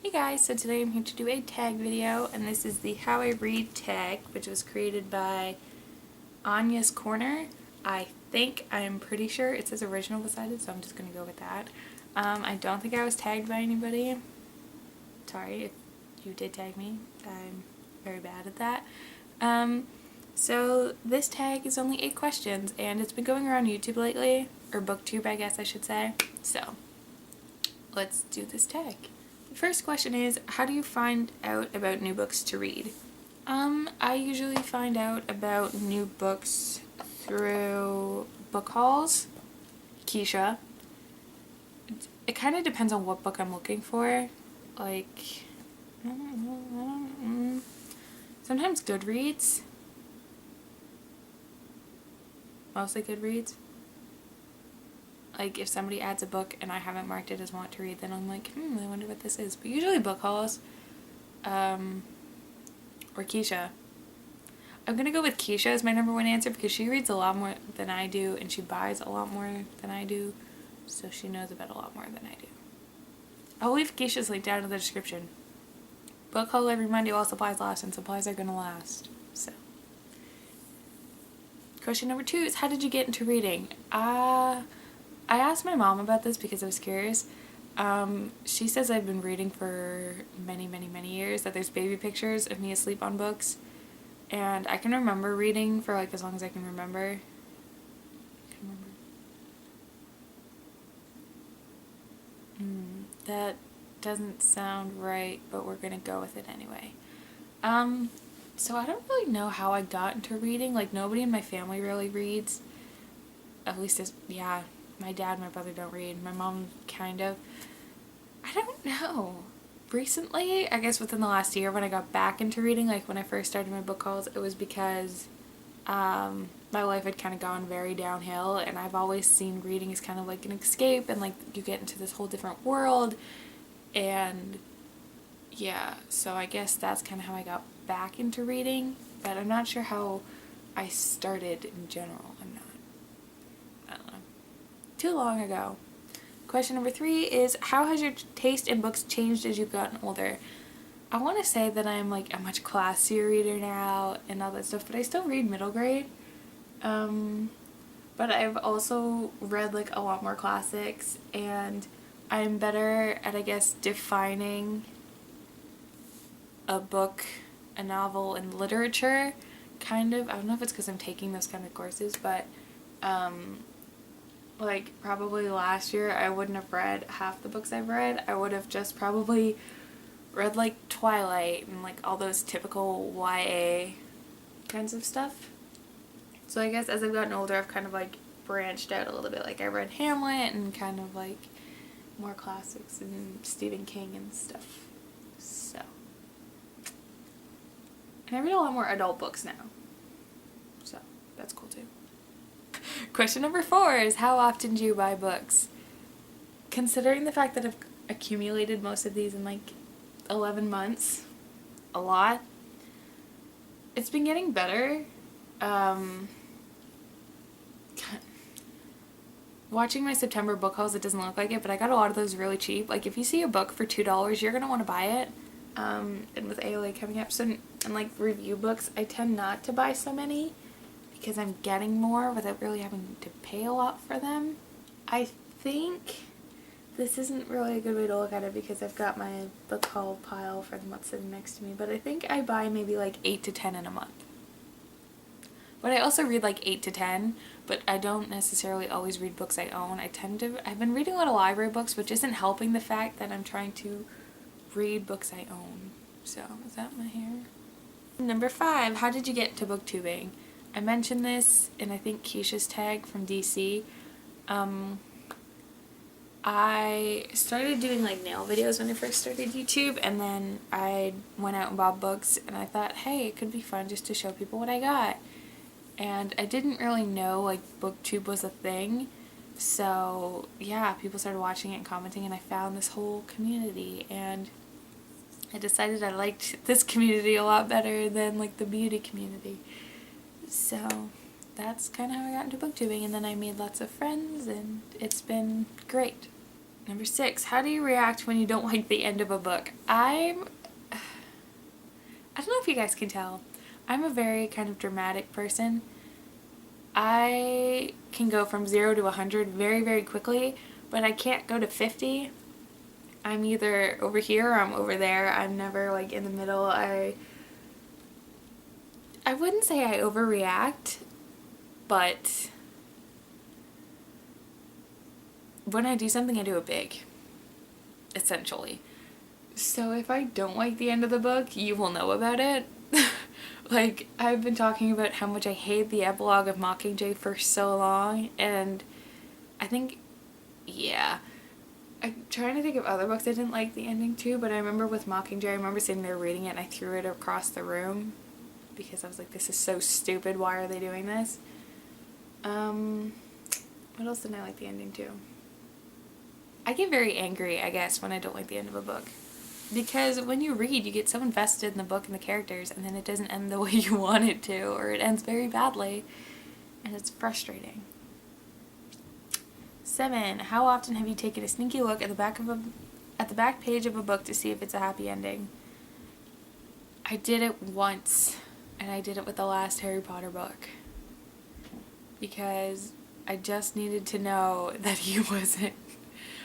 Hey guys, so today I'm here to do a tag video, and this is the How I Read tag, which was created by Anya's Corner. I'm pretty sure it says original beside it, so I'm just going to go with that. I don't think I was tagged by anybody. Sorry if you did tag me. I'm very bad at that. So this tag is only 8 questions, and it's been going around YouTube lately, or BookTube I guess I should say. So let's do this tag. The first question is, how do you find out about new books to read? I usually find out about new books through book hauls, Keisha. It kind of depends on what book I'm looking for. Like, sometimes Goodreads. Mostly Goodreads. Like, if somebody adds a book and I haven't marked it as want to read, then I'm like, I wonder what this is. But usually book hauls, or Keisha. I'm gonna go with Keisha as my number one answer because she reads a lot more than I do and she buys a lot more than I do, so she knows about a lot more than I do. I'll leave Keisha's link down in the description. Book haul every Monday while supplies last, and supplies are gonna last. So, question number 2 is, how did you get into reading? I asked my mom about this because I was curious. She says I've been reading for many, many, many years, that there's baby pictures of me asleep on books, and I can remember reading for like as long as I can remember. That doesn't sound right, but we're gonna go with it anyway. So I don't really know how I got into reading. Like, nobody in my family really reads. At least, my dad and my brother don't read. My mom kind of. I don't know. Recently, I guess within the last year when I got back into reading, like when I first started my book hauls, it was because my life had kind of gone very downhill, and I've always seen reading as kind of like an escape, and like you get into this whole different world, and yeah, so I guess that's kind of how I got back into reading, but I'm not sure how I started in general. I don't know. Too long ago. Question number 3 is, how has your taste in books changed as you've gotten older? I want to say that I'm like a much classier reader now and all that stuff, but I still read middle grade. But I've also read like a lot more classics, and I'm better at, I guess, defining a book, a novel, and literature, kind of. I don't know if it's because I'm taking those kind of courses, but like probably last year I wouldn't have read half the books I've read. I would have just probably read like Twilight and like all those typical YA kinds of stuff. So I guess as I've gotten older, I've kind of like branched out a little bit. Like I read Hamlet and kind of like more classics and Stephen King and stuff. So, and I read a lot more adult books now. So that's cool too. Question number 4 is, how often do you buy books? Considering the fact that I've accumulated most of these in like 11 months, a lot, it's been getting better. Watching my September book hauls, it doesn't look like it, but I got a lot of those really cheap. Like, if you see a book for $2, you're going to want to buy it. And with ALA coming up, and like review books, I tend not to buy so many because I'm getting more without really having to pay a lot for them. I think this isn't really a good way to look at it because I've got my book haul pile for the month sitting next to me, but I think I buy maybe like 8 to 10 in a month. But I also read like 8 to 10, but I don't necessarily always read books I own. I've been reading a lot of library books, which isn't helping the fact that I'm trying to read books I own. So, is that my hair? Number 5, how did you get into booktubing? I mentioned this in, I think, Keisha's tag from DC. I started doing like nail videos when I first started YouTube, and then I went out and bought books, and I thought, hey, it could be fun just to show people what I got. And I didn't really know like booktube was a thing, so yeah, people started watching it and commenting, and I found this whole community, and I decided I liked this community a lot better than like the beauty community. So that's kind of how I got into booktubing, and then I made lots of friends, and it's been great. Number 6, how do you react when you don't like the end of a book? I don't know if you guys can tell. I'm a very kind of dramatic person. I can go from 0 to 100 very, very quickly, but I can't go to 50. I'm either over here or I'm over there. I'm never like in the middle. I wouldn't say I overreact, but when I do something, I do it big, essentially. So if I don't like the end of the book, you will know about it. Like, I've been talking about how much I hate the epilogue of Mockingjay for so long, and I think, yeah. I'm trying to think of other books I didn't like the ending to, but I remember with Mockingjay, I remember sitting there reading it and I threw it across the room because I was like, this is so stupid, why are they doing this? What else didn't I like the ending to? I get very angry, I guess, when I don't like the end of a book. Because when you read, you get so invested in the book and the characters, and then it doesn't end the way you want it to, or it ends very badly, and it's frustrating. 7, how often have you taken a sneaky look at the back page of a book to see if it's a happy ending? I did it once, and I did it with the last Harry Potter book. Because I just needed to know that he wasn't...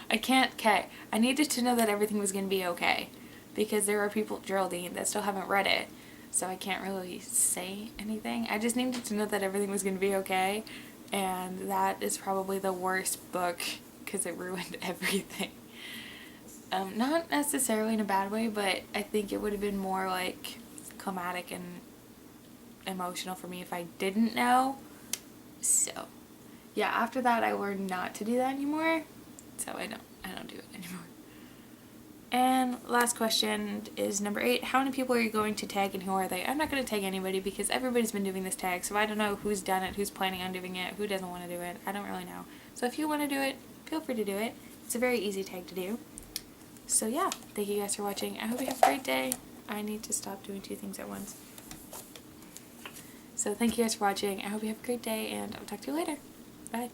I needed to know that everything was going to be okay. Because there are people, Geraldine, that still haven't read it. So I can't really say anything. I just needed to know that everything was going to be okay. And that is probably the worst book because it ruined everything. Not necessarily in a bad way, but I think it would have been more like climatic and emotional for me if I didn't know. So, yeah, after that I learned not to do that anymore. So I don't do it anymore. And last question is number 8. How many people are you going to tag and who are they? I'm not going to tag anybody because everybody's been doing this tag, so I don't know who's done it, who's planning on doing it, who doesn't want to do it. I don't really know. So if you want to do it, feel free to do it. It's a very easy tag to do. So yeah, thank you guys for watching. I hope you have a great day. I need to stop doing 2 things at once. So thank you guys for watching. I hope you have a great day, and I'll talk to you later. Bye.